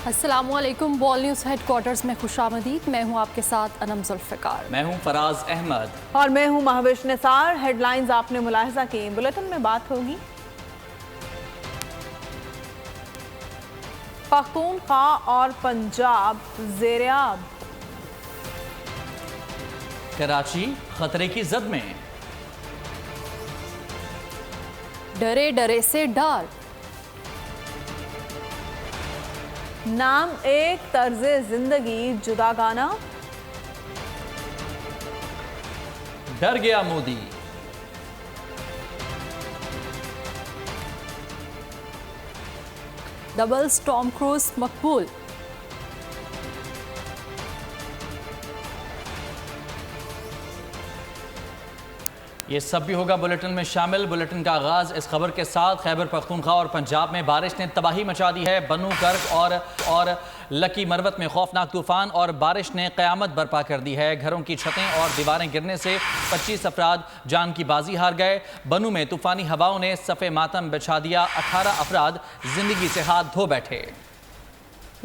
अस्सलामुअलैकुम। Ball news headquarters में खुशामदीद। मैं हूं आपके साथ अनम जुल्फ़िकार। मैं हूं फराज अहमद और मैं हूं महविश निसार। हेडलाइंस आपने मुलाहिजा की, बुलेटिन में बात होगी। पख्तूनख्वा और पंजाब ज़ेर-ए-आब। कराची खतरे की जद में। डरे डरे से डर। नाम एक तर्ज़े जिंदगी जुदागाना। डर गया मोदी। डबल्स टॉम क्रूज मकबूल। ये सब भी होगा बुलेटिन में शामिल। बुलेटिन का आगाज इस खबर के साथ, खैबर पख्तूनख्वा और पंजाब में बारिश ने तबाही मचा दी है। बनू कर्क और लकी मरवत में खौफनाक तूफान और बारिश ने क़यामत बर्पा कर दी है। घरों की छतें और दीवारें गिरने से 25 अफराद जान की बाजी हार गए। बनू में तूफानी हवाओं ने सफ़े मातम बिछा दिया। 18 अफराद जिंदगी से हाथ धो बैठे।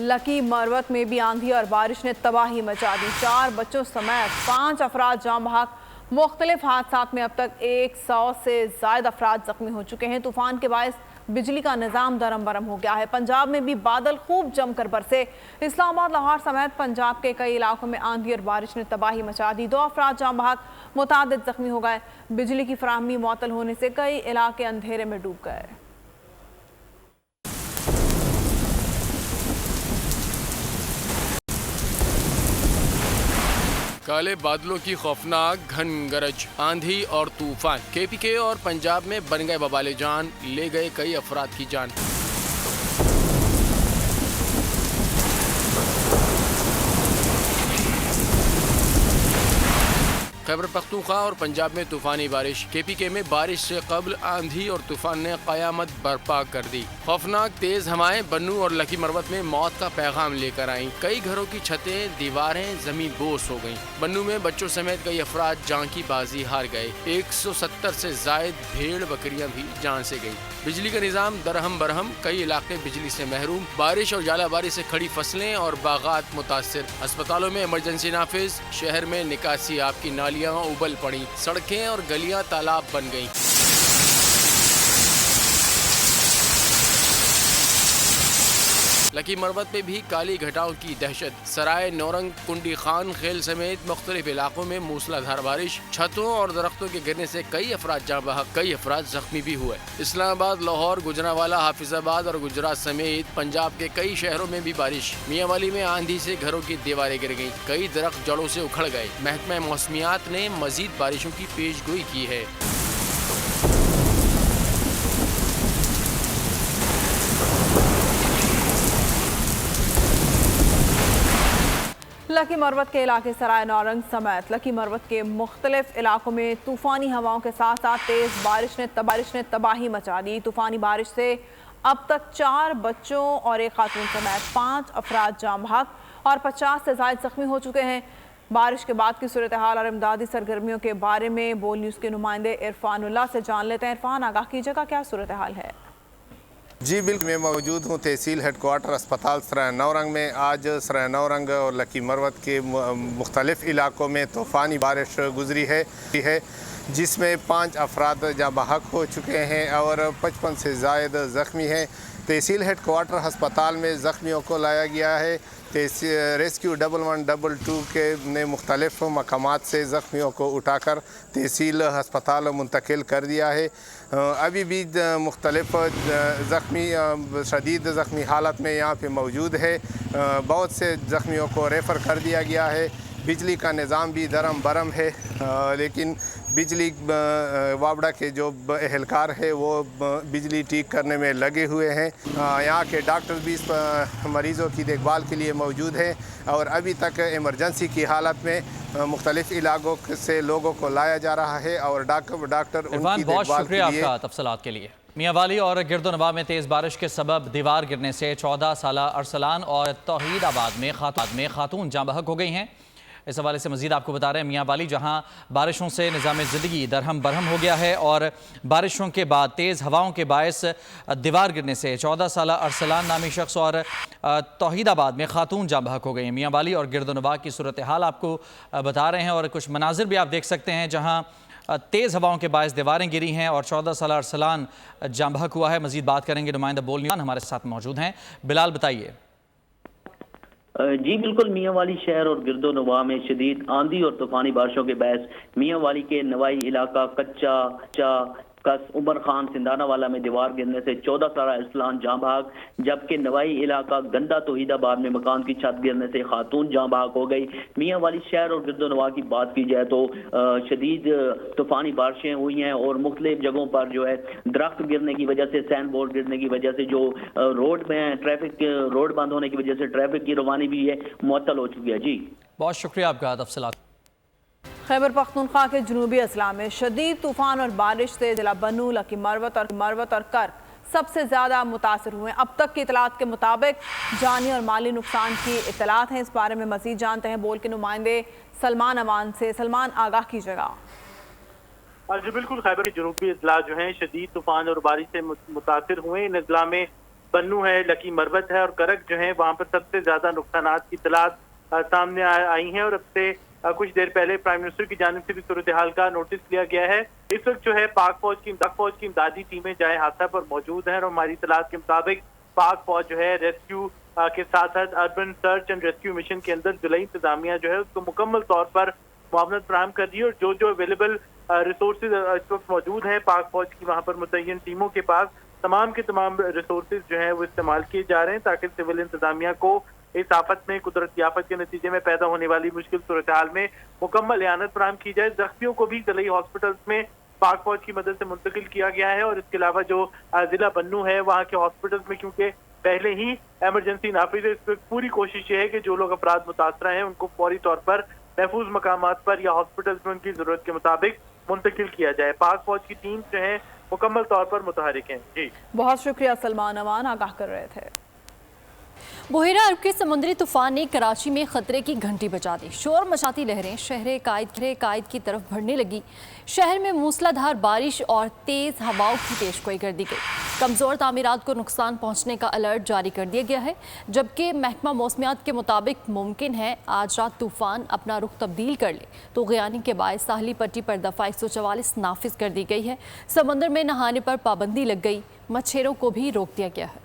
लकी मरवत में भी आंधी और बारिश ने तबाही मचा दी। 4 बच्चों समेत 5 अफराद जान बहक। मुख्तलिफ हादसात में अब तक 100 से ज़ायद अफराद जख्मी हो चुके हैं। तूफान के बायस बिजली का निज़ाम दरम बरम हो गया है। पंजाब में भी बादल खूब जमकर बरसे। इस्लामाबाद, लाहौर समेत पंजाब के कई इलाकों में आंधी और बारिश ने तबाही मचा दी। 2 अफराद जान बहक, मुतादिद जख्मी हो गए। बिजली की फराहमी मुअत्तल होने से कई इलाके अंधेरे में डूब गए। काले बादलों की खौफनाक घन गरज, आंधी और तूफान। KPK और पंजाब में बन गए बवाले जान, ले गए कई अफराद की जान। खैबर पख्तूनख्वा और पंजाब में तूफानी बारिश। KPK में बारिश से कबल आंधी और तूफान ने क़यामत बर्पा कर दी। खौफनाक तेज हवाएं बनू और लकी मरवत में मौत का पैगाम लेकर आईं। कई घरों की छतें, दीवारें जमीन बोस हो गईं। बनू में बच्चों समेत कई अफराद जान की बाजी हार गए। 170 से जायद भेड़ बकरियां भी जान से गईं। बिजली का निज़ाम दरहम बरहम, कई इलाके बिजली से महरूम। बारिश और जालाबारी से खड़ी फसलें और बागात मुतासिर। अस्पतालों में इमरजेंसी नाफिज। शहर में निकासी आपकी नालियां उबल पड़ी। सड़कें और गलियां तालाब बन गईं। लकी मरवत में भी काली घटाओं की दहशत। सराय नौरंग, कुंडी खान खेल समेत मुख्तलिफ इलाकों में मूसलाधार बारिश। छतों और दरख्तों के गिरने से कई अफराद जान बहक, कई अफराद जख्मी भी हुए। इस्लामाबाद, लाहौर, गुजरांवाला, हाफिजाबाद और गुजरात समेत पंजाब के कई शहरों में भी बारिश। मियांवाली में आंधी से घरों की दीवारें गिर गईं। कई दरख्त जड़ों से उखड़ गए। महकमा मौसमियात ने मजीद बारिशों की पेशगोई की है। लकी मरवत के इलाके सराय नौरंग समेत लकी मरवत के मुख्तलिफ इलाकों में तूफ़ानी हवाओं के साथ साथ तेज़ बारिश ने तबाही मचा दी। तूफ़ानी बारिश से अब तक 4 बच्चों और 1 खातून समेत 5 अफराद जान बहक और 50 से ज़ायद जख्मी हो चुके हैं। बारिश के बाद की सूरत हाल और इमदादी सरगर्मियों के बारे में बोल न्यूज़ के नुमाइंदे इरफानुल्लाह से जान लेते हैं। इरफान, आगाह कीजिएगा, क्या सूरत हाल है? जी बिल्कुल, मैं मौजूद हूँ तहसील हेडक्वार्टर अस्पताल सराय नौरंग में। आज सराय नौरंग और लकी मरवत के मुख्तलिफ इलाकों में तूफ़ानी बारिश गुजरी है जिसमें 5 अफराद जाँ बहक हो चुके हैं और 55 से ज़ायद ज़ख्मी हैं। तहसील हेडक्वार्टर अस्पताल में ज़ख्मियों को लाया गया है। रेस्क्यू 1112 के ने मुख्तलिफ मकामात से ज़ख्मियों को उठाकर तहसील अस्पताल मुंतकिल कर दिया है। अभी भी मुख्तलिफ ज़ख्मी शदीद ज़ख्मी हालत में यहाँ पे मौजूद है। बहुत से ज़ख्मियों को रेफ़र कर दिया गया है। बिजली का निज़ाम भी दरम बरम है, लेकिन बिजली वावड़ा के जो एहलकार है वो बिजली ठीक करने में लगे हुए हैं। यहाँ के डॉक्टर भी मरीज़ों की देखभाल के लिए मौजूद हैं और अभी तक इमरजेंसी की हालत में मुख्तलिफ इलाकों से लोगों को लाया जा रहा है और डॉक्टर उनकी बहुत शुक्रिया आपका तफसीलात के लिए। मियांवाली और गिरदोनवा में तेज़ बारिश के सबब दीवार गिरने से 14 साला अरसलान और तौहीदाबाद में खातून जाँ बहक हो गई हैं। इस हवाले से मजीद आपको बता रहे हैं मियाँ वाली, जहाँ बारिशों से निज़ाम ज़िंदगी दरहम बरहम हो गया है और बारिशों के बाद तेज़ हवाओं के बायस दीवार गिरने से 14 साल अरसलान नामी शख्स और तौहीदाबाद में खातून जाँ बहक हो गई हैं। मियाँ वाली और गिरदोनवाह की सूरत हाल आपको बता रहे हैं और कुछ मनाजिर भी आप देख सकते हैं जहाँ तेज़ हवाओं के बायस दीवारें गिरी हैं और 14 साल अरसलान जाँ बहक हुआ है। मजीद बात करेंगे, नुमाइंदा बोल न्यूज़ हमारे साथ मौजूद हैं। बिलाल, बताइए। जी बिल्कुल, मियाँ वाली शहर और गिरदो नवाह में शदीद आंधी और तूफानी बारिशों के बायस मियाँ वाली के नवाई इलाका कच्चा कस उमर खान सिंधाना वाला में दीवार गिरने से 14 साल अरसलान जाँ बहक, जबकि नवाई इलाका गंदा तौहीदाबाद में मकान की छत गिरने से खातून जाँ बहक हो गई। मियाँ वाली शहर और गिरदो नवाह की बात की जाए तो शदीद तूफानी बारिशें हुई हैं और मुख्तलिफ जगहों पर जो है दरख्त गिरने की वजह से, सैन बोर्ड गिरने की वजह से जो रोड में रोड बंद होने की वजह से ट्रैफिक की रवानी भी है मुअत्तल हो चुकी है। जी बहुत शुक्रिया आपका तफसीलात। खैबर पख्तूनख्वा के जनूबी अजला में शदीद तूफान और बारिश से जिला बन्नू, लकी मरवत और कर्क सबसे ज़्यादा मुतासर हुए। अब तक की इतलात के मुताबिक जानी और माली नुकसान की इतलात हैं। इस बारे में मजीद जानते हैं बोल के नुमाइंदे सलमान अमान से। सलमान, आगाह कीजिएगा। जी बिल्कुल, खैबर के जनूबी अजला जो हैं शदीद तूफान और बारिश से मुतासर हुए। इन अजला में बन्नू है, लकी मरवत है और करक जो है, वहाँ पर सबसे ज़्यादा नुकसान की इतलात सामने आई हैं। और अब से कुछ देर पहले प्राइम मिनिस्टर की जानिब से भी सूरत हाल का नोटिस लिया गया है। इस वक्त जो है पाक फौज की इमदादी टीमें जाए हादसा पर मौजूद हैं और हमारी इतलात के मुताबिक पाक फौज जो है रेस्क्यू के साथ साथ urban search and rescue mission के अंदर जिला इंतजामिया जो है उसको मुकम्मल तौर पर मुआवनत फराहम कर दी है और जो अवेलेबल रिसोर्सेज इस वक्त मौजूद हैं पाक फौज की वहाँ पर मुतय्यन टीमों के पास, तमाम के तमाम रिसोर्सेज जो है वो इस्तेमाल किए जा रहे हैं ताकि सिविल इंतजामिया को इस आफत में, कुदरती आफत के नतीजे में पैदा होने वाली मुश्किल सूरत हाल में मुकम्मल इआनत फराहम की जाए। जख्मियों को भी जिला हॉस्पिटल्स में पाक फौज की मदद से मुंतकिल किया गया है और इसके अलावा जो जिला बन्नू है वहाँ के हॉस्पिटल्स में क्योंकि पहले ही एमरजेंसी नाफिज है, इस पर पूरी कोशिश ये है कि जो लोग अपराध मुतासरा हैं उनको फौरी तौर पर महफूज मकामात पर या हॉस्पिटल्स में उनकी जरूरत के मुताबिक मुंतकिल किया जाए। पाक फौज की टीम जो है मुकम्मल तौर पर मुतहरिक हैं। जी बहुत शुक्रिया सलमान अमान, आगाह कर रहे थे। बुहेरा अरब के समुद्री तूफान ने कराची में खतरे की घंटी बजा दी। शोर मचाती लहरें शहर कायद की तरफ बढ़ने लगी। शहर में मूसलाधार बारिश और तेज हवाओं की पेशगोई कर दी गई। कमजोर तामीरात को नुकसान पहुंचने का अलर्ट जारी कर दिया गया है, जबकि महकमा मौसमियात के मुताबिक मुमकिन है आज रात तूफान अपना रुख तब्दील कर ले तो गियानी के बायस साहली पट्टी पर दफा 144 नाफिज कर दी गई है। समंदर में नहाने पर पाबंदी लग गई, मच्छरों को भी रोक दिया गया है।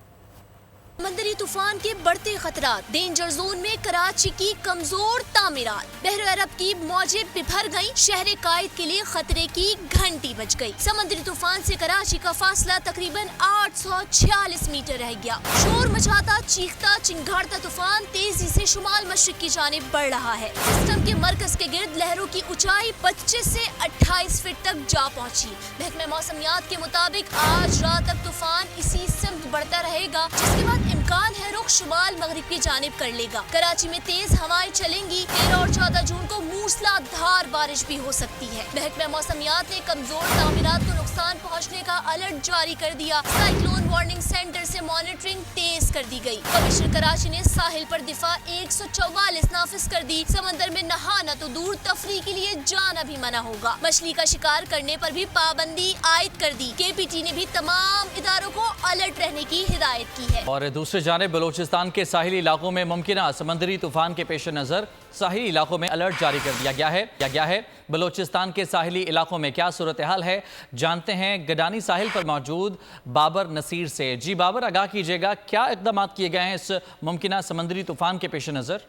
समंदरी तूफान के बढ़ते खतरात, डेंजर जोन में कराची की कमजोर तामीरात, बहर अरब की मौजें बिफर गईं, शहर कायद के लिए खतरे की घंटी बज गई। समुद्री तूफान से कराची का फासला तकरीबन 846 मीटर रह गया। शोर मचाता, चीखता, चिंगाड़ता तूफान तेजी से शुमाल मशरिक की जानिब बढ़ रहा है। सिस्टम के मरकज के गिर्द लहरों की ऊंचाई 25 से 28 फीट तक जा पहुंची। महकमे मौसमियात के मुताबिक आज रात तक तूफान इसी सिमत बढ़ता रहेगा, जिसके बाद इम्कान है रुख शुमाल मगरिब की जानिब कर लेगा। कराची में तेज हवाएं चलेंगी। 13 और 14 जून को मूसलाधार बारिश भी हो सकती है। महकमा मौसमियात ने कमजोर तामीरात को नुकसान पहुंचने का अलर्ट जारी कर दिया। साइक्लोन वार्निंग सेंटर से मॉनिटरिंग तेज कर दी गई। कमिश्नर कराची ने साहिल पर दिफा 144 नाफिज कर दी। समंदर में नहाना तो दूर, तफरी के लिए जाना भी मना होगा। मछली का शिकार करने पर भी पाबंदी आयद कर दी। KPT ने भी तमाम इदारों को अलर्ट रहने की हिदायत की है। और दूसरी जानिब बलूचिस्तान के साहिली इलाकों में मुमकिना समंदरी तूफान के पेश नज़र साहिली इलाकों में अलर्ट जारी कर दिया गया है। बलूचिस्तान के साहिली इलाकों में क्या सूरत हाल है, जानते हैं गडानी साहिल पर मौजूद बाबर नसीर से। जी बाबर, आगाह कीजिएगा, क्या इक़दाम किए गए हैं इस मुमकिना समंदरी तूफान के पेश नज़र?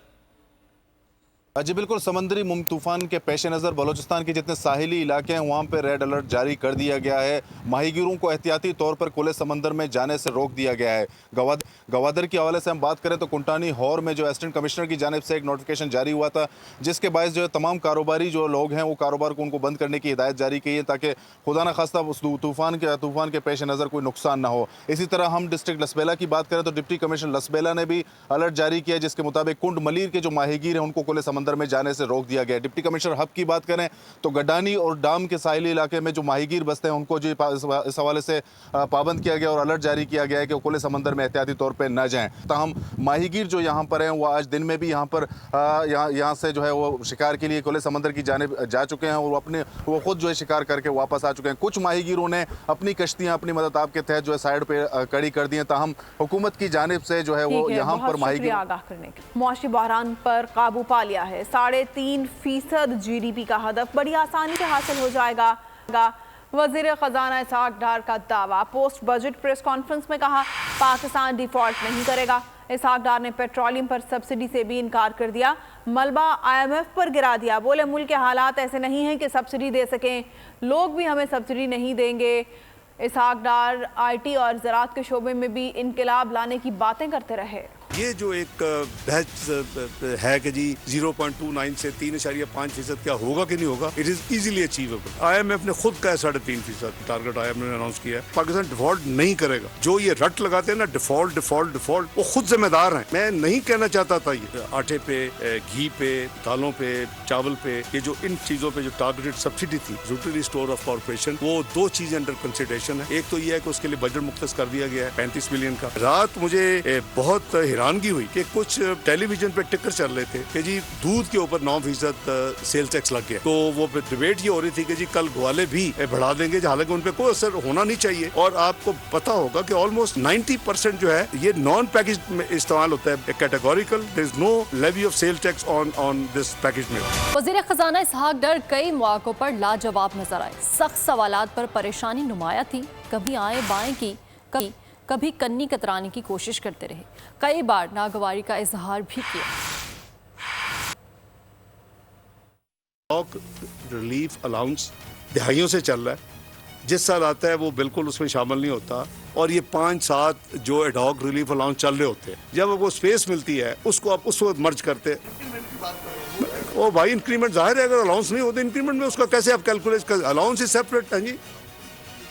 जी बिल्कुल, समंदरी तूफान के पेश नज़र बलूचिस्तान के जितने साहिली इलाके हैं वहाँ पर रेड अलर्ट जारी कर दिया गया है। माहीगीरों को एहतियाती तौर पर खुले समंदर में जाने से रोक दिया गया है। गवादर के हवाले से हम बात करें तो कुंटानी हौर में जो असिस्टेंट कमिश्नर की जानिब से एक नोटिफिकेशन जारी हुआ था, जिसके बायस जो है तमाम कारोबारी जो लोग हैं वो कारोबार को उनको बंद करने की हिदायत जारी की है ताकि खुदा न खास्ता उस तूफान के पेश नज़र कोई नुकसान ना हो। इसी तरह हम डिस्ट्रिक्ट लसबेला की बात करें तो डिप्टी कमिश्नर लसबेला ने भी अलर्ट जारी किया, जिसके मुताबिक कुंड मलीर के जो माहीगीर हैं उनको खुले समंदर समंदर में जाने से रोक दिया गया है। डिप्टी कमिश्नर हब की बात करें तो गडानी और डाम के साहिली इलाके में जो माहीगीर बसते हैं उनको जो इस हवाले से पाबंद किया गया और अलर्ट जारी किया गया है कि वो खुले समंदर में एहतियाती तौर पर न जाएं। ताहम माहीगीर जो यहाँ पर हैं वो आज दिन में भी यहाँ पर यहाँ से जो है वो शिकार के लिए खुले समंदर की जानिब जा चुके हैं और वो खुद जो है शिकार करके वापस आ चुके हैं। कुछ माहीगीरों ने अपनी कश्तियाँ अपनी मदद आपके तहत जो है साइड पे कड़ी कर दी हैं। ताहम हुकूमत की जानिब से जो है वो यहाँ पर माहीगीर आगाह करने के मौसमी बहरान पर काबू पा लिया है। 3.5% GDP का हदफ बड़ी आसानी से हासिल हो जाएगा। वजीर खजाना इसहाक डार का दावा। पोस्ट बजट प्रेस कॉन्फ्रेंस में कहा पाकिस्तान डिफॉल्ट नहीं करेगा। इसहाक डार ने पेट्रोलियम पर सब्सिडी से भी इनकार कर दिया। मलबा IMF पर गिरा दिया। बोले मुल्क के हालात ऐसे नहीं हैं कि सब्सिडी दे सकें, लोग भी हमें सब्सिडी नहीं देंगे। इसहाक डार IT और ज़राअत के शोबे में भी इनकलाब लाने की बातें करते रहे। ये जो एक बहस है कि जी 0.29 से 3.5% क्या होगा कि नहीं होगा, it is easily achievable. IMF ने खुद का 3.5% टारगेट IMF ने अनाउंस किया है। पाकिस्तान डिफॉल्ट नहीं करेगा। जो ये रट लगाते हैं ना डिफॉल्ट डिफॉल्ट डिफॉल्ट, वो खुद जिम्मेदार हैं। मैं नहीं कहना चाहता था ये आटे पे, घी पे, दालों पे, चावल पे, ये जो इन चीजों पे जो टारगेटेड सब्सिडी थी यूटिलिटी स्टोर ऑफ कॉर्पोरेशन, वो 2 चीजें अंडर कंसिडरेशन है। एक तो ये है कि उसके लिए बजट मुख्तस कर दिया गया है 35 बिलियन का। रात मुझे बहुत हैरानगी हुई कि कुछ टेलीविजन पे टिकर चल रहे थे कि जी दूध के ऊपर 9% सेल टैक्स लग गया। तो वो डिबेट ये हो रही थी कि जी कल ग्वाले भी बढ़ा देंगे, हालांकि उन पे कोई असर होना नहीं चाहिए। और आपको पता होगा कि ऑलमोस्ट 90% जो है ये नॉन पैकेज में इस्तेमाल होता है, categorical. There is no levy of sale tax on this package में। वजीर खजाना इसहाक डार कई मौकों पर लाजवाब नजर आए। सख्त सवालात पर परेशानी नुमाया थी। कभी आए बाएं की, कभी कन्नी कतराने की कोशिश करते रहे। कई बार नागवारी का इजहार भी किया। रिलीफ अलाउंस दहाइयों से चल रहा है। जिस साल आता है वो बिल्कुल उसमें शामिल नहीं होता। और ये 5-7 जो एडॉक रिलीफ अलाउंस चल रहे होते हैं, जब वो स्पेस मिलती है उसको आप उस वक्त मर्ज करते हैं। ओ भाई इंक्रीमेंट जाहिर है, अगर अलाउंस नहीं होते इंक्रीमेंट में उसका कैसे आप कैलकुलेट कर, अलाउंस इज सेपरेट है जी।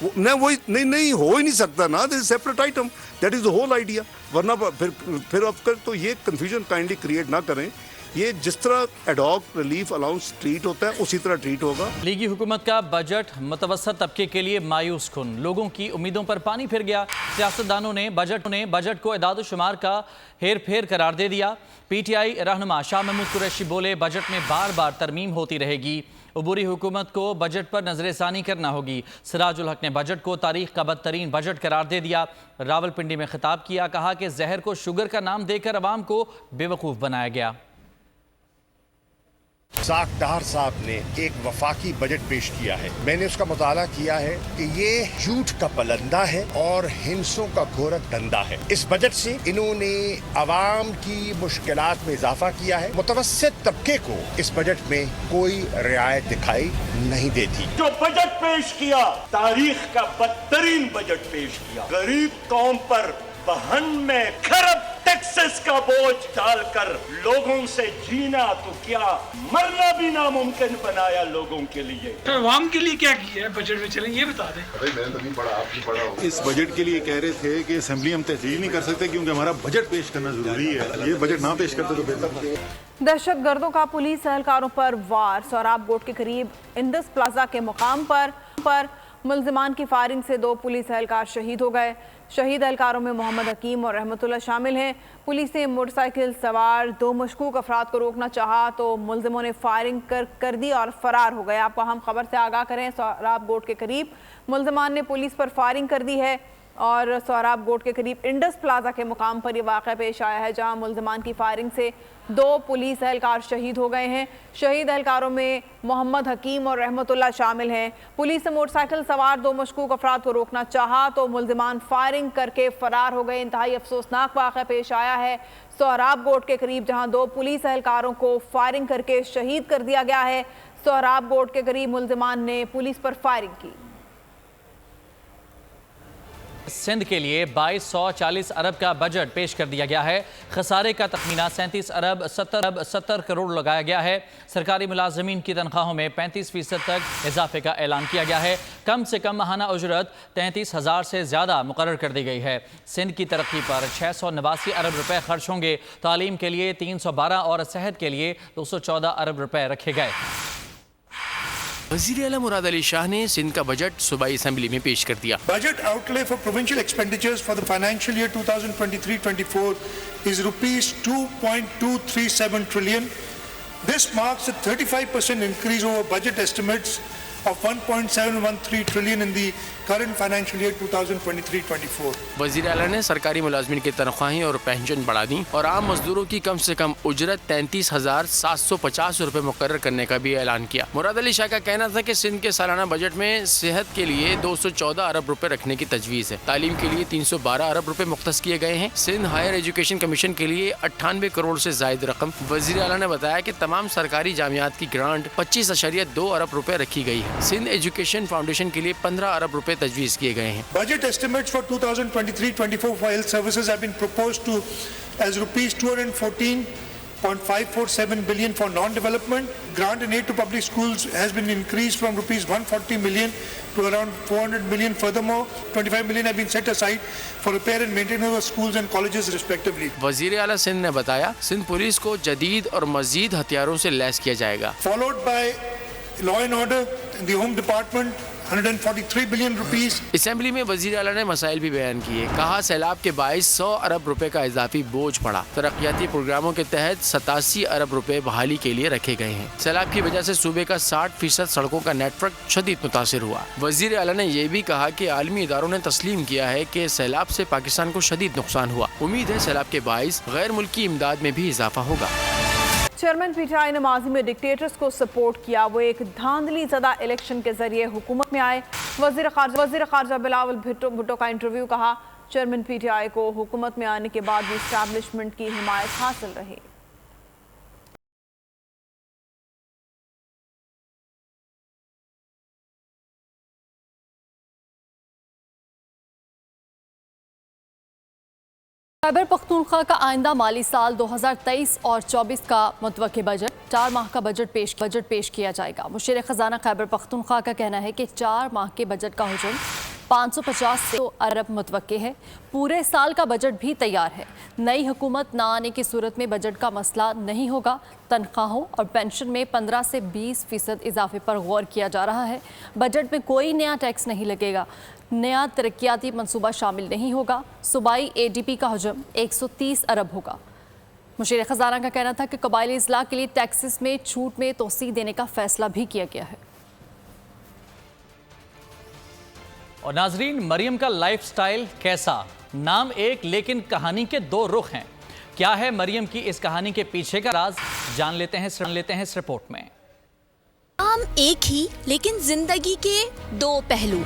वही नहीं हो ही नहीं सकता ना, this is separate item, that is the whole idea. वरना फिर अब कर तो ये कंफ्यूजन काइंडली क्रिएट ना करें। ये जिस तरह एडॉक रिलीफ अलाउंस ट्रीट होता है उसी तरह ट्रीट होगा। लीगी हुकूमत का बजट मुतवस्सत तबके के लिए मायूस कुन, लोगों की उम्मीदों पर पानी फिर गया। सियासतदानों ने बजट को इदाद शुमार का हेर फेर करार दे दिया। PTI रहनुमा शाह महमूद कुरैशी बोले बजट में बार बार तरमीम होती रहेगी। अबूरी हुकूमत को बजट पर नजरसानी करना होगी। सिराजुल हक ने बजट को तारीख का बदतरीन बजट करार दे दिया। रावलपिंडी में खिताब किया, कहा कि जहर को शुगर का नाम देकर अवाम को बेवकूफ़ बनाया गया। इसहाक डार साहब ने एक वफाकी बजट पेश किया है। मैंने उसका मुताला किया है कि ये झूठ का पलंदा है और हिंसों का गोरख धंधा है। इस बजट से इन्होंने अवाम की मुश्किलात में इजाफा किया है। मुतवस्सित तबके को इस बजट में कोई रियायत दिखाई नहीं देती। जो बजट पेश किया, तारीख का बदतरीन बजट पेश किया। गरीब कौम पर बहन में खरब टैक्सेस का बोझ डालकर लोगों से जीना तो क्या मरना भी नामुमकिन बनाया लोगों के लिए। तो अवाम के लिए क्या किया है बजट में, चलें ये बता दें। अरे मैंने तो नहीं पढ़ा, आप भी पढ़ा होगा। इस बजट के लिए कह रहे थे कि असेंबली हम तहरीर नहीं कर सकते क्योंकि हमारा बजट पेश करना जरूरी है। ये बजट ना पेश करते तो बेहतर। दहशतगर्दों का पुलिस एहलकारों पर वार। सोहराब गोट के करीब इंडस प्लाजा के मुकाम पर मुल्जिमान की फायरिंग से 2 पुलिस एहलकार शहीद हो गए। शहीद एहलकारों में मोहम्मद हकीम और रहमतुल्लाह शामिल हैं। पुलिस ने मोटरसाइकिल सवार 2 मशकूक अफराद को रोकना चाहा तो मुल्जिमों ने फायरिंग कर दी और फरार हो गए। आपको हम खबर से आगाह करें, सोहराब गोट के करीब मुल्जिमान ने पुलिस पर फायरिंग कर दी है और सोहराब गोट के करीब इंडस प्लाजा के मुकाम पर यह वाक़या पेश आया है, जहां मुल्जिमान की फायरिंग से 2 पुलिस एहलकार शहीद हो गए हैं। शहीद एहलकारों में मोहम्मद हकीम और रहमतुल्लाह शामिल हैं। पुलिस ने मोटरसाइकिल सवार 2 मशकूक अफराद को रोकना चाहा तो मुल्जिमान फायरिंग करके फरार हो गए। इंतहाई अफसोसनाक वाक़या पेश आया है सोहराब गोट के करीब, जहां 2 पुलिस एहलकारों को फायरिंग करके शहीद कर दिया गया है। सोहराब गोट के करीब मुल्जिमान ने पुलिस पर फायरिंग की। सिंध के लिए 2240 अरब का बजट पेश कर दिया गया है। खसारे का तखमीना 37 अरब 70 करोड़ लगाया गया है। सरकारी मुलाजमीन की तनख्वाहों में 35% तक इजाफे का ऐलान किया गया है। कम से कम माहाना उजरत 33,000 से ज़्यादा मुकर्रर कर दी गई है। सिंध की तरक्की पर 689 अरब रुपए खर्च होंगे। तालीम के लिए 312 और सेहत के लिए 214 अरब रुपए रखे गए। वज़ीर आला मुराद अली शाह ने सिंध का बजट सूबाई असेंबली में पेश कर दिया। Budget outlay for provincial expenditures for the financial year 2023-24 is rupees 2.237 trillion. This marks a 35% increase over budget estimates of 1.713 trillion in the current financial year 2023-24. वज़ीर आला ने सरकारी मुलाजमीन की तनख्वाहें और पेंशन बढ़ा दी और आम मजदूरों की कम से कम उजरत 33,750 रुपए मुकर्रर करने का भी ऐलान किया। मुराद अली शाह का कहना था कि सिंध के सालाना बजट में सेहत के लिए 214 अरब रुपए रखने की तजवीज़ है। तालीम के लिए 312 अरब रुपए मुख्तस किए गए हैं। सिंध हायर एजुकेशन कमीशन के लिए 98 करोड़ से जायद रकम। वज़ीर आला ने बताया कि तमाम सरकारी जामियात की ग्रांट 25.2 अरब रुपए रखी गई है। सिंध एजुकेशन फाउंडेशन के लिए 15 अरब रुपए तजवीज़ किए गए हैं। Budget estimates for 2023-24 for health services have been proposed to as rupees 214.547 billion for non-development. Grant and aid to public schools has been increased from rupees 140 million to around 400 million. Furthermore, 25 million have been set aside for repair and maintenance of schools and colleges respectively. वज़ीर आला सिंध ने बताया Sindh police को जदीद और मजीद हथियारों से lace किया जाएगा। Followed by law and order in the home department, 143 billion rupees. Assembly में वज़ीर आला ने मसाइल भी बयान किए। कहा सैलाब के बाइस 100 अरब रुपए का इजाफी बोझ पड़ा। तरक्याती प्रोग्रामों के तहत 87 अरब रुपए बहाली के लिए रखे गए हैं। सैलाब की वजह से सूबे का 60% सड़कों का नेटवर्क शदीद मुतासिर हुआ। वज़ीर आला ने यह भी कहा कि आलमी इदारों ने तस्लीम किया है कि सैलाब से पाकिस्तान को शदीद नुकसान हुआ। उम्मीद है सैलाब के बाइस गैर मुल्की इमदाद में भी इजाफा होगा। चेयरमैन पीटीआई ने माजी में डिक्टेटर्स को सपोर्ट किया। वो एक धांधली ज़दा इलेक्शन के जरिए हुकूमत में आए। वज़ीर ख़ारजा बिलावल भुट्टो का इंटरव्यू। कहा चेयरमैन पीटीआई को हुकूमत में आने के बाद भी इस्टेब्लिशमेंट की हिमायत हासिल रही। खैबर पख्तूनख्वा का आइंदा माली साल 2023 और 24 का मुतवक्के बजट 4 माह का बजट पेश किया जाएगा। मुशीर ख़जाना खैबर पख्तूनख्वा का कहना है कि 4 माह के बजट का हुजूम 550 अरब मुतवक्के है। पूरे साल का बजट भी तैयार है। नई हुकूमत ना आने की सूरत में बजट का मसला नहीं होगा। तनख्वाहों और पेंशन में 15 से 20% इजाफे पर गौर किया जा रहा है। बजट में कोई नया टैक्स नहीं लगेगा। नया तरक्याती मंसूबा शामिल नहीं होगा। सूबाई ADP का हजम 130 अरब होगा। मुशीर ख़जाना का कहना था कि कबायली इज़लाह के लिए टैक्सेस में छूट में तोसी देने का फैसला भी किया गया है। और नाजरीन, मरियम का लाइफस्टाइल कैसा? नाम एक लेकिन कहानी के 2 रुख हैं। क्या है मरियम की इस कहानी के पीछे का राज? जान लेते हैं इस रिपोर्ट में। नाम एक ही लेकिन जिंदगी के 2 पहलू।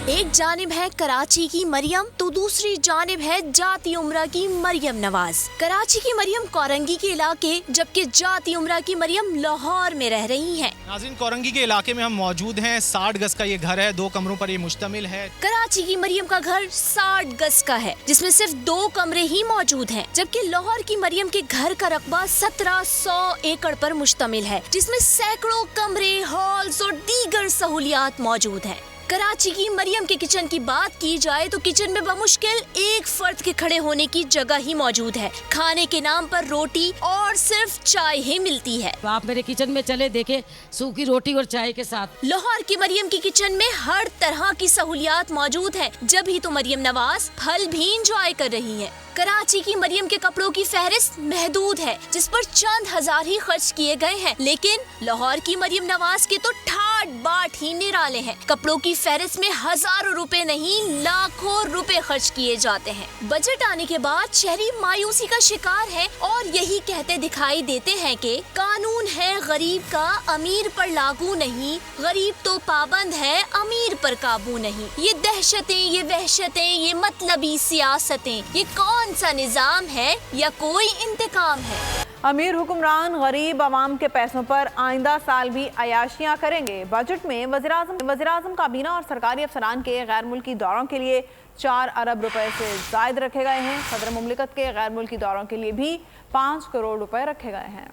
एक जानिब है कराची की मरियम तो दूसरी जानिब है जाती उम्रा की मरियम नवाज। कराची की मरियम कोरंगी के इलाके जबकि जाती उम्रा की मरियम लाहौर में रह रही हैं। नाज़रीन, कोरंगी के इलाके में हम मौजूद हैं। 60 गज का ये घर है, 2 कमरों पर ये मुश्तमिल है। कराची की मरियम का घर 60 गज का है जिसमें सिर्फ 2 कमरे ही मौजूद हैं, जबकि लाहौर की मरियम के घर का रकबा 1700 एकड़ पर मुश्तमिल है जिसमें सैकड़ों कमरे, हॉल्स और दीगर सहूलियात मौजूद हैं। कराची की मरियम के किचन की बात की जाए तो किचन में बमुश्किल 1 फर्द के खड़े होने की जगह ही मौजूद है। खाने के नाम पर रोटी और सिर्फ चाय ही मिलती है। आप मेरे किचन में चले देखे, सूखी रोटी और चाय के साथ। लाहौर की मरियम की किचन में हर तरह की सहूलियात मौजूद है, जब ही तो मरियम नवाज फल भी इंजॉय कर रही है। कराची की मरियम के कपड़ों की फहरिस्त महदूद है जिस पर चंद हजार ही खर्च किए गए हैं, लेकिन लाहौर की मरियम नवाज के तो ठाट बाट ही निराले हैं। कपड़ों की फहरिस्त में हजारों रुपए नहीं लाखों रुपए खर्च किए जाते हैं। बजट आने के बाद शहरी मायूसी का शिकार है और यही कहते दिखाई देते हैं कि कानून है गरीब का, अमीर पर लागू नहीं, गरीब तो पाबंद है, अमीर पर काबू नहीं। ये दहशतें, ये वहशतें, ये मतलबी सियासतें, ये कौन सा निजाम है या कोई इंतकाम है? अमीर हुक्मरान गरीब आवाम के पैसों पर आइंदा साल भी अयाशियां करेंगे। बजट में वज़ीर-ए-आज़म काबीना और सरकारी अफसरान के गैर मुल्की दौरों के लिए 4 अरब रुपए से जायद रखे गए हैं। सदर मुमलिकत के गैर मुल्की दौरों के लिए भी 5 करोड़ रुपए रखे गए हैं।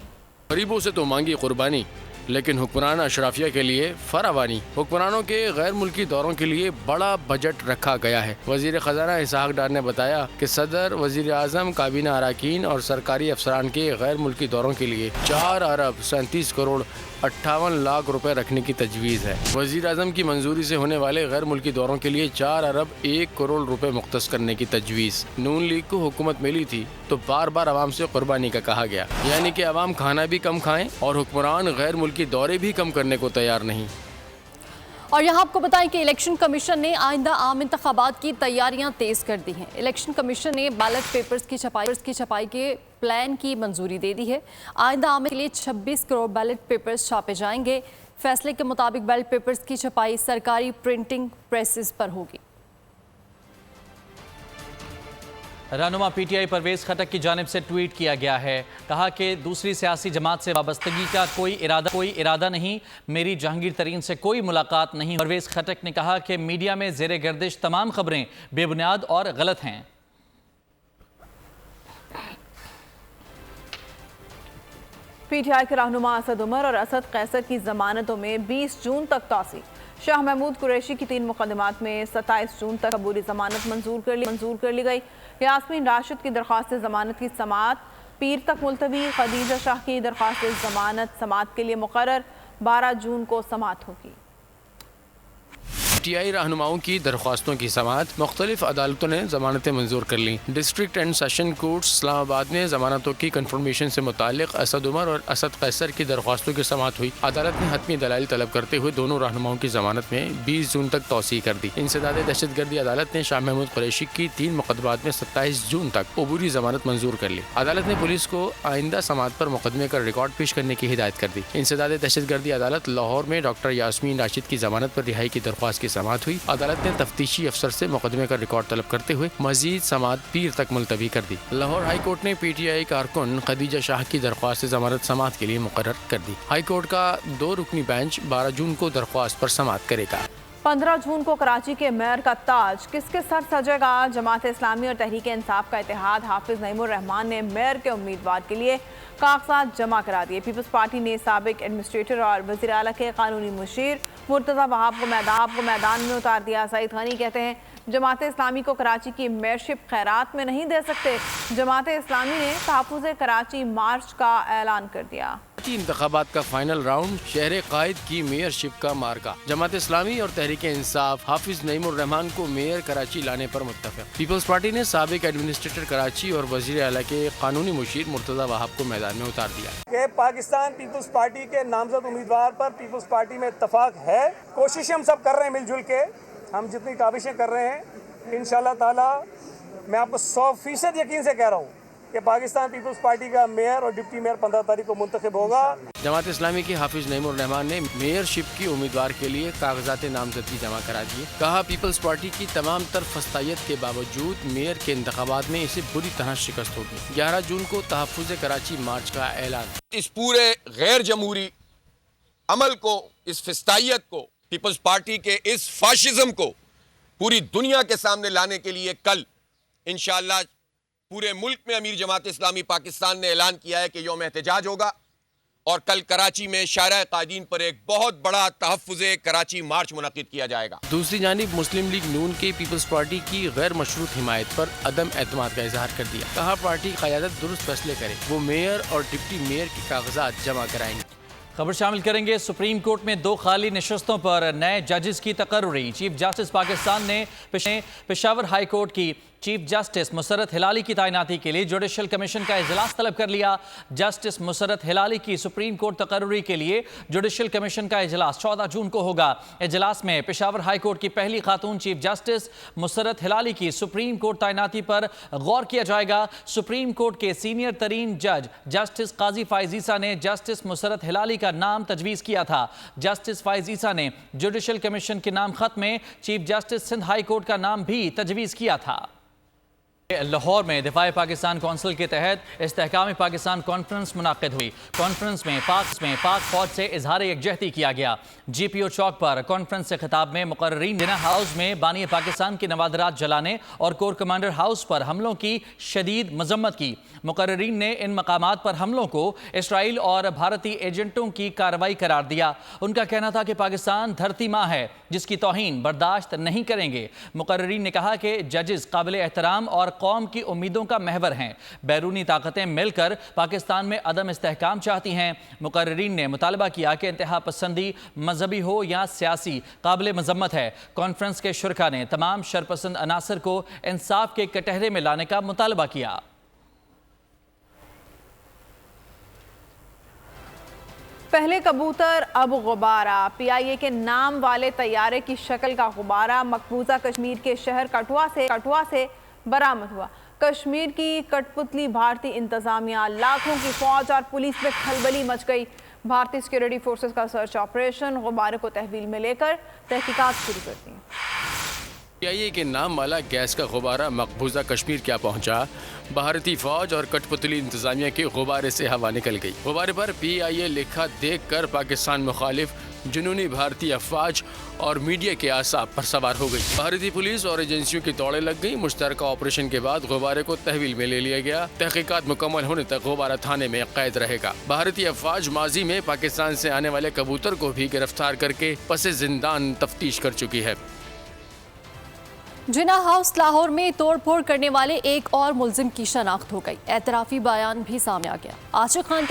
गरीबों से तो मांगी कुर्बानी, लेकिन हुक्मरान अशराफिया के लिए फरावानी। हुक्मरानों के गैर मुल्की दौरों के लिए बड़ा बजट रखा गया है। वजीर खजाना इसहाक डार ने बताया कि सदर, वजीर आज़म, काबीना अरकान और सरकारी अफसरान के गैर मुल्की दौरों के लिए 4 अरब 37 करोड़ 58 लाख रुपए रखने की तजवीज़ है। वजीर आज़म की मंजूरी से होने वाले गैर मुल्की दौरों के लिए 4 अरब 1 करोड़ रुपए मुख्तस करने की तजवीज़। नून लीग को हुकूमत मिली थी तो बार बार आवाम से कुर्बानी का कहा गया, यानी कि आवाम खाना भी कम खाएं और हुक्मरान गैर मुल्की दौरे भी कम करने को तैयार नहीं। और यहाँ आपको बताएं कि इलेक्शन कमीशन ने आइंदा आम इंतखाबात की तैयारियां तेज़ कर दी हैं। इलेक्शन कमीशन ने बैलेट पेपर्स की छपाई के प्लान की मंजूरी दे दी है। आइंदा आम के लिए 26 करोड़ बैलेट पेपर्स छापे जाएंगे। फैसले के मुताबिक बैलेट पेपर्स की छपाई सरकारी प्रिंटिंग प्रेसेस पर होगी। रहनुमा पीटीआई परवेज खटक की जानिब से ट्वीट किया गया है, कहा कि दूसरी सियासी जमात से वाबस्तगी का कोई इरादा नहीं, मेरी जहांगीर तरीन से कोई मुलाकात नहीं। परवेज खटक ने कहा कि मीडिया में ज़ेरे गर्दिश तमाम खबरें बेबुनियाद और गलत हैं। पीटीआई के रहनुमा असद उमर और असद कैसर की जमानतों में 20 जून तक तौसी। शाह महमूद कुरैशी की 3 मुकदमात में 27 जून तक अबूरी जमानत मंजूर कर ली गई। यास्मीन राशिद की दरख्वास्त जमानत की समाअत पीर तक मुलतवी। खदीजा शाह की दरख्वास्त जमानत समाअत के लिए मुकर्रर 12 जून को समाअत होगी। पीटीआई रहनुमाओं की दरख्वास्तों की समाअत मुख्तलिफ अदालतों ने जमानतें मंजूर कर ली। District and session court Islamabad में जमानतों की कन्फर्मेशन से मुताल्लिक असद उमर और असद कैसर की दरख्वास्तों की समाअत हुई। अदालत ने हतमी दलाइल तलब करते हुए दोनों रहनुमाओं की जमानत में 20 जून तक तौसीह कर दी। इंसदाद दहशतगर्दी अदालत ने शाह महमूद कुरैशी की 3 मुकदमात में 27 जून तक अबूरी जमानत मंजूर कर ली। अदालत ने पुलिस को आइंदा समाअत पर मुकदमे का रिकॉर्ड पेश करने की हिदायत कर दी। इंसदाद दहशतगर्दी अदालत लाहौर में डॉक्टर यास्मीन राशिद की जमानत पर रिहाई की दरख्वास्त की समाअत हुई। अदालत ने तफ्तीशी अफसर से मुकदमे का रिकॉर्ड तलब करते हुए मजीद समाअत पीर तक मुलतवी कर दी। लाहौर हाई कोर्ट ने पीटीआई कारकुन खदीजा शाह की दरख्वास्त जमानत समाअत के लिए मुकर्रर कर दी। हाई कोर्ट का 2 रुकनी बेंच 12 जून को दरख्वास्त पर समाअत करेगा। 15 जून को कराची के मेयर का ताज किसके सर सजेगा? जमात इस्लामी और तहरीक इंसाफ का इत्तेहाद हाफिज नईमुर रहमान ने मेयर के उम्मीदवार के लिए कागजात जमा करा दिए। पीपल्स पार्टी ने साबिक एडमिनिस्ट्रेटर और वज़ीर आला के कानूनी मुशीर मुर्तज़ा वहाब को मैदान में उतार दिया। सईद गनी कहते हैं जमात इस्लामी को कराची की मेयरशिप खैरात में नहीं दे सकते। जमात इस्लामी ने तहफ़्फ़ुज़ कराची मार्च का ऐलान कर दिया। इंतखाबात का फाइनल राउंड, शहर कायद की मेयरशिप का मार्का। जमात इस्लामी और तहरीक इंसाफ हाफिज नईमुर रहमान को मेयर कराची लाने पर मुत्तफ़िक़। पीपल्स पार्टी ने साबिक एडमिनिस्ट्रेटर कराची और वज़ीर आला के कानूनी मुशीर मुर्तज़ा वहाब को मैदान में उतार दिया। कि पाकिस्तान पीपल्स पार्टी के नामजद उम्मीदवार पर पीपल्स पार्टी में इत्तफाक है। कोशिश हम सब कर रहे हैं मिलजुल के, हम जितनी काबिशें कर रहे हैं इंशाअल्लाह ताला मैं आपको 100% यकीन से कह रहा हूँ कि पाकिस्तान पीपल्स पार्टी का मेयर और डिप्टी मेयर 15 तारीख को मुंतखब होगा। जमात इस्लामी के हाफिज नईमुर रहमान ने मेयरशिप की उम्मीदवार के लिए कागजात नामजदगी जमा करा दिए। कहा पीपल्स पार्टी की तमाम तर फस्तायत के बावजूद मेयर के इंतखाबात में इसे बुरी तरह शिकस्त होगी। 11 जून को तहफ़्फ़ुज़ कराची मार्च का ऐलान। इस पूरे गैर जमहूरी अमल को, इस फिस्तायत को, पीपल्स पार्टी के इस फाशिज्म को पूरी दुनिया के सामने लाने के लिए कल इंशाअल्लाह पूरे मुल्क में अमीर जमात इस्लामी पाकिस्तान ने ऐलान किया है कि यौम एहतजाज होगा और कल कराची में शारा कायदीन पर एक बहुत बड़ा तहफ़्फ़ुज़े कराची मार्च मुनक़िद किया जाएगा। दूसरी जानिब मुस्लिम लीग नून के पीपल्स पार्टी की गैर मशरूत हिमायत पर अदम एतमाद का इजहार कर दिया। कहा पार्टी क़यादत दुरुस्त फैसले करे, वो मेयर और डिप्टी मेयर के कागजात जमा कराएंगे। खबर शामिल करेंगे सुप्रीम कोर्ट में 2 खाली नशस्तों पर नए जजेस की तकर्रुरी। चीफ जस्टिस पाकिस्तान ने पेशावर हाई कोर्ट की चीफ जस्टिस मुसरत हिलाली की तैनाती के लिए जुडिशल कमीशन का इजलास तलब कर लिया। जस्टिस मुसरत हिलाली की सुप्रीम कोर्ट तकर्रुरी के लिए जुडिशल कमीशन का इजलास 14 जून को होगा। इजलास में पेशावर हाई कोर्ट की पहली खातून चीफ जस्टिस मुसरत हिलाली की सुप्रीम कोर्ट तैनाती पर गौर किया जाएगा। सुप्रीम कोर्ट के सीनियर तरीन जज जस्टिस काजी फाइज ईसा ने जस्टिस मुसरत हिलाली का नाम तजवीज़ किया था। जस्टिस फाइज ईसा ने जुडिशल कमीशन के नाम खत में chief justice Sindh high court का नाम भी तजवीज़ किया था। लाहौर में दिफाए पाकिस्तान कौंसिल के तहत इस्तेहकाम पाकिस्तान कॉन्फ्रेंस मुनाकिद हुई। कॉन्फ्रेंस में पाक फौज से इजहार यकजहती किया गया। GPO चौक पर कॉन्फ्रेंस से खिताब में मुकर्रीन जिना हाउस में बानी पाकिस्तान के नवादरात जलाने और कोर कमांडर हाउस पर हमलों की शदीद मजम्मत की। मुकर्रीन ने इन मकामात पर हमलों को इसराइल और भारतीय एजेंटों की कार्रवाई करार दिया। उनका कहना था कि पाकिस्तान धरती माँ है जिसकी तौहीन बर्दाश्त नहीं करेंगे। मुकर्रीन ने कहा कि जजेस काबिल एहतराम और कौम की उम्मीदों का महवर हैं। बैरूनी ताकतें मिलकर पाकिस्तान में अदम इस्तेहकाम चाहती हैं। मुकर्रीन ने मुतालबा किया कि इंतहा पसंदी मजहबी हो या सियासी काबिल मजम्मत है। कॉन्फ्रेंस के शुरका ने तमाम शरपसंद अनासर को इंसाफ के कटहरे में लाने का मुतालबा किया। पहले कबूतर अब गुब्बारा। PIA के नाम वाले तैयारे की शक्ल का गुब्बारा मकबूजा कश्मीर के शहर कठुआ से बरामद हुआ। कश्मीर की कठपुतली भारतीय इंतजामिया, लाखों की फौज और पुलिस में खलबली मच गई। भारतीय सिक्योरिटी फोर्सेस का सर्च ऑपरेशन गुब्बारे को तहवील में लेकर तहकीकात शुरू कर दी। PIA के नाम वाला गैस का गुब्बारा मकबूजा कश्मीर क्या पहुंचा? भारतीय फौज और कठपुतली इंतजामिया के गुब्बारे से हवा निकल गई। गुब्बारे पर PIA लिखा देखकर पाकिस्तान मुखालिफ जुनूनी भारतीय अफवाज और मीडिया के आसाब पर सवार हो गई। भारतीय पुलिस और एजेंसियों की दौड़ें लग गई। मुश्तरका ऑपरेशन के बाद गुब्बारे को तहवील में ले लिया गया। तहकीकात मुकम्मल होने तक गुब्बारा थाने में कैद रहेगा। भारतीय अफवाज माजी में पाकिस्तान से आने वाले कबूतर को भी गिरफ्तार करके पसे जिंदान तफ्तीश कर चुकी है। जिना हाउस लाहौर में तोड़फोड़ करने वाले एक और मुलजिम की शनाख्त हो गई। एतराफ़ी बयान भी सामने आ गया। आशिक खान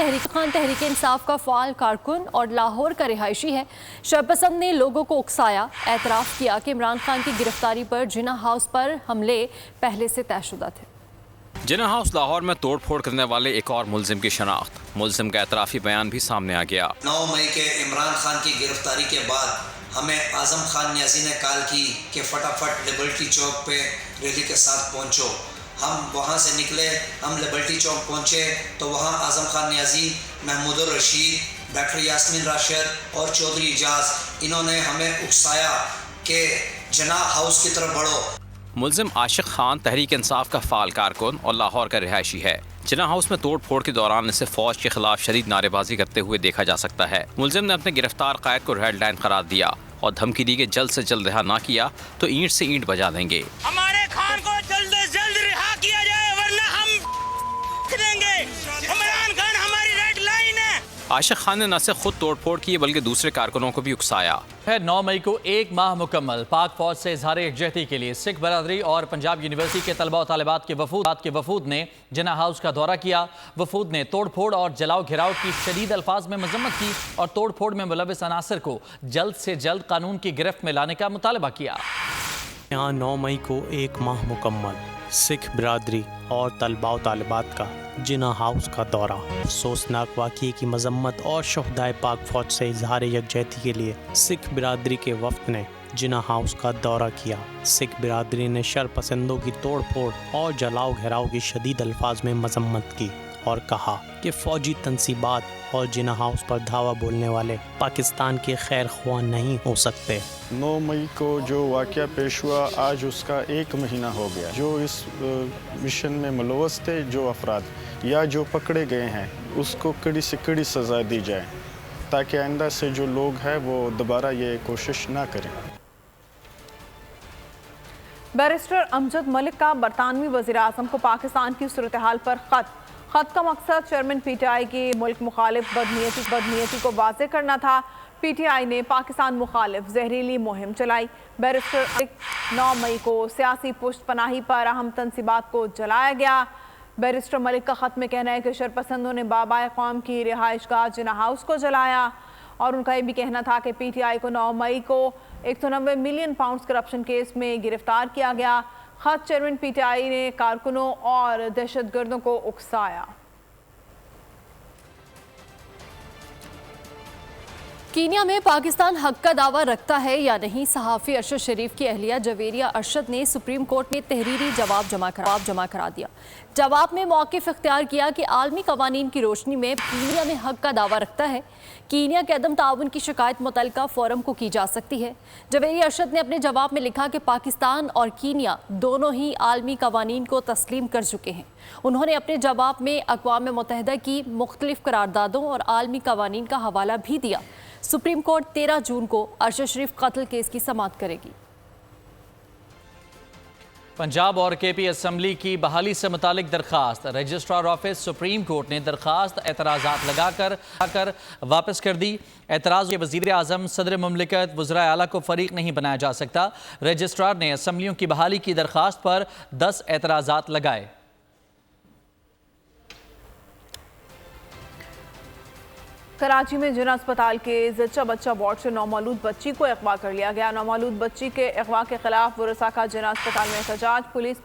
तहरीक इंसाफ का फ़ाल कारकुन और लाहौर का रिहायशी है। शरपसंद ने लोगों को उकसाया। एतराफ़ किया कि इमरान खान की गिरफ्तारी पर जिना हाउस पर हमले पहले से तयशुदा थे। जिना हाउस लाहौर में तोड़फोड़ करने वाले एक और मुलजिम की शनाख्त। मुलजिम का एतराफ़ी बयान भी सामने आ गया। 9 मई के इमरान खान की गिरफ्तारी के बाद हमें आज़म खान न्याजी ने कॉल की कि फटाफट लिबर्टी चौक पे रैली के साथ पहुंचो। हम वहां से निकले, हम लिबर्टी चौक पहुंचे तो वहां आज़म खान न्याजी, महमूद रशीद, डॉक्टर यास्मीन राशिद और चौधरी इजाज इन्होंने हमें उकसाया कि जिना हाउस की तरफ बढ़ो। मुलजिम आशिक खान तहरीक इंसाफ का फ़ाल कारकुन और लाहौर का रिहायशी है। जिना हाउस में तोड़ फोड़ के दौरान इसे फौज के खिलाफ शदीद नारेबाजी करते हुए देखा जा सकता है। मुलजिम ने अपने गिरफ्तार कायद को रेड लाइन करार दिया और धमकी दी कि जल्द से जल्द रिहा ना किया तो ईंट से ईंट बजा देंगे। हमारे खान को जल्द से जल्द रिहा किया जाए वरना हम देंगे। इमरान खान हमारी रेड लाइन है। आशिक खान ने न सिर्फ खुद तोड़फोड़ की बल्कि दूसरे कारकुनों को भी उकसाया। 9 मई को एक माह मुकम्मल पाक फौज से इजहार यकजहती के लिए सिख बरादरी और पंजाब यूनिवर्सिटी के तलबा और तालिबात के वफूद ने जिना हाउस का दौरा किया। वफूद ने तोड़ फोड़ और जलाओ घिराव की शदीद अल्फाज में मजम्मत की और तोड़ फोड़ में मुलविस अनासर को जल्द से जल्द कानून की गिरफ्त में लाने का मुतालबा किया। यहाँ 9 मई को एक माह मुकम्मल सिख बरादरी और तलबा और तालिबात का जिना हाउस का दौरा। अफसोसनाक वाक़ये की मजम्मत और शहदाए पाक फौज से इजहार यकजहती के लिए सिख बिरादरी के वफ़द ने जिना हाउस का दौरा किया। सिख बिरादरी ने शरपसंदों की तोड़ फोड़ और जलाओ घेराव की शदीद अल्फाज में मजम्मत की और कहा कि फ़ौजी तनसीबात और जिना हाउस पर धावा बोलने वाले पाकिस्तान के खैर ख्वाह नहीं हो सकते। 9 मई को जो वाक़या पेश हुआ आज उसका 1 महीना हो गया। जो इस मिशन में मुलव्वस थे, जो अफराद या जो पकड़े गए हैं, उसको कड़ी से कड़ी सज़ा दी जाए ताकि आइंदा से जो लोग हैं वो दोबारा ये कोशिश ना करें। बैरिस्टर अमजद मलिक का बरतानवी वज़ीर-ए-आज़म को पाकिस्तान की सूरत हाल पर ख़त का मकसद चेयरमैन PTI की मुल्क मुखालिफ बदनीयती को वाज़ेह करना था। PTI ने पाकिस्तान मुखालिफ जहरीली मुहिम चलाई। बैरिस्टर 9 मई को सियासी पुष्ट पनाही पर अहम तनसीबात को जलाया गया। बैरिस्टर मलिक का ख़त में कहना है कि शरपसंदों ने बाबाए क़ौम की रिहाइशगाह जिना हाउस को जलाया और उनका ये भी कहना था कि PTI को 9 मई को 190 मिलियन पाउंड करप्शन केस में गिरफ्तार किया गया। ख़त चेयरमैन PTI ने कारकुनों और दहशतगर्दों को उकसाया। कीनिया में पाकिस्तान हक का दावा रखता है या नहीं, सहाफ़ी अरशद शरीफ की अहलिया जवेरिया अरशद ने सुप्रीम कोर्ट में तहरीरी जवाब जमा करा दिया। जवाब में मौक़िफ़ इख्तियार किया कि आलमी कवानीन की रोशनी में कीनिया में हक का दावा रखता है। कीनिया के अदम ताउन की शिकायत मुतल्लिका फोरम को की जा सकती है। जवेरिया अरशद ने अपने जवाब में लिखा कि पाकिस्तान और कीनिया दोनों ही आलमी कवानीन को तस्लीम कर चुके हैं। उन्होंने अपने जवाब में अक़वाम मुत्तहिदा की मुख्तलिफ करारदादों और आलमी कवानीन का हवाला भी दिया। सुप्रीम कोर्ट 13 जून को अरशद शरीफ कत्ल केस की समाअत करेगी। पंजाब और केपी असम्बली की बहाली से मुतालिक दरखास्त, रजिस्ट्रार ऑफिस सुप्रीम कोर्ट ने दरखास्त एतराज़ात लगाकर वापस कर दी। एतराज़ के वज़ीर आज़म सदर मुमलिकत वज़राए आला को फ़रीक नहीं बनाया जा सकता। रजिस्ट्रार ने असम्बलियों की बहाली की दरखास्त पर 10 एतराज़ात लगाए। कराची में जिना अस्पताल के जच्चा बच्चा वार्ड से नौमौलूद बच्ची को अगवा कर लिया गया। नौमौलूद बच्ची के अगवा के खिलाफ वरसा का जिना अस्पताल में एहतजाज। पुलिस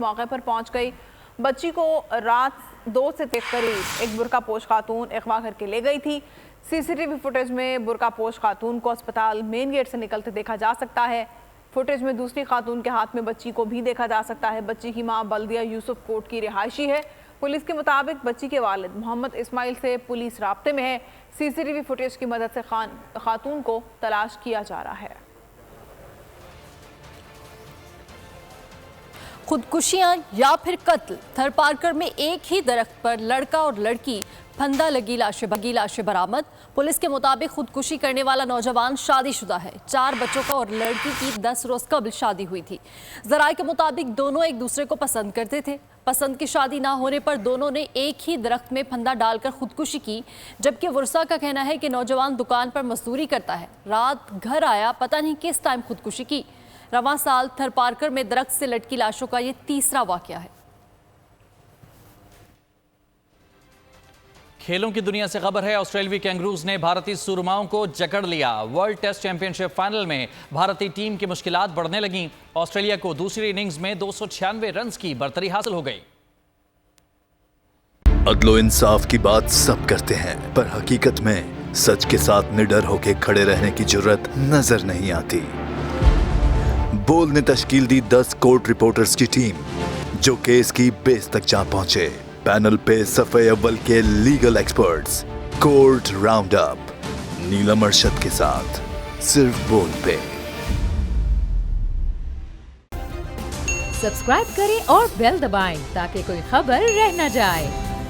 मौके पर पहुंच गई। बच्ची को रात 2 से 3 करीब एक बुरका पोश खातून अगवा करके ले गई थी। सीसीटीवी फुटेज में बुरका पोश खातून को अस्पताल मेन गेट से निकलते देखा जा सकता है। फुटेज में दूसरी खातून के हाथ में बच्ची को भी देखा जा सकता है। बच्ची की मां बल्दिया यूसुफ कोट की रिहायशी है। पुलिस के मुताबिक बच्ची के वालिद मोहम्मद इस्माइल से पुलिस राब्ते में है। सीसीटीवी फुटेज की मदद से खातून को तलाश किया जा रहा है। खुदकुशियां या फिर कत्ल, थरपारकर में एक ही दरख्त पर लड़का और लड़की फंदा लगी लाशें बरामद। पुलिस के मुताबिक खुदकुशी करने वाला नौजवान शादीशुदा है। 4 बच्चों का और लड़की की 10 रोज कबल शादी हुई थी। ज़राए के मुताबिक दोनों एक दूसरे को पसंद करते थे। पसंद की शादी ना होने पर दोनों ने एक ही दरख्त में फंदा डालकर खुदकुशी की। जबकि वरसा का कहना है कि नौजवान दुकान पर मजदूरी करता है, रात घर आया, पता नहीं किस टाइम खुदकुशी की। रवां साल थरपारकर में दरख्त से लटकी लाशों का ये तीसरा वाकया है। खेलों की दुनिया से खबर है। ऑस्ट्रेलियाई कैंगरूज ने भारतीय सुरमाओं को जकड़ लिया। वर्ल्ड टेस्ट चैंपियनशिप फाइनल में भारतीय टीम की मुश्किलात बढ़ने लगीं। ऑस्ट्रेलिया को दूसरी इनिंग्स में 296 रन की बढ़तरी हासिल हो गई। अदलो इंसाफ की बात सब करते हैं, पर हकीकत में सच के साथ निडर होकर खड़े रहने की जुर्रत नजर नहीं आती। बोल ने तश्कील दी 10 कोर्ट रिपोर्टर्स की टीम, जो केस की बेस तक जा पहुंचे। पैनल पे सफे अव्वल के legal experts. Court round up Neelam Arshad के साथ सिर्फ बोल पे। सब्सक्राइब करें और बेल दबाएं ताकि कोई खबर रह न जाए।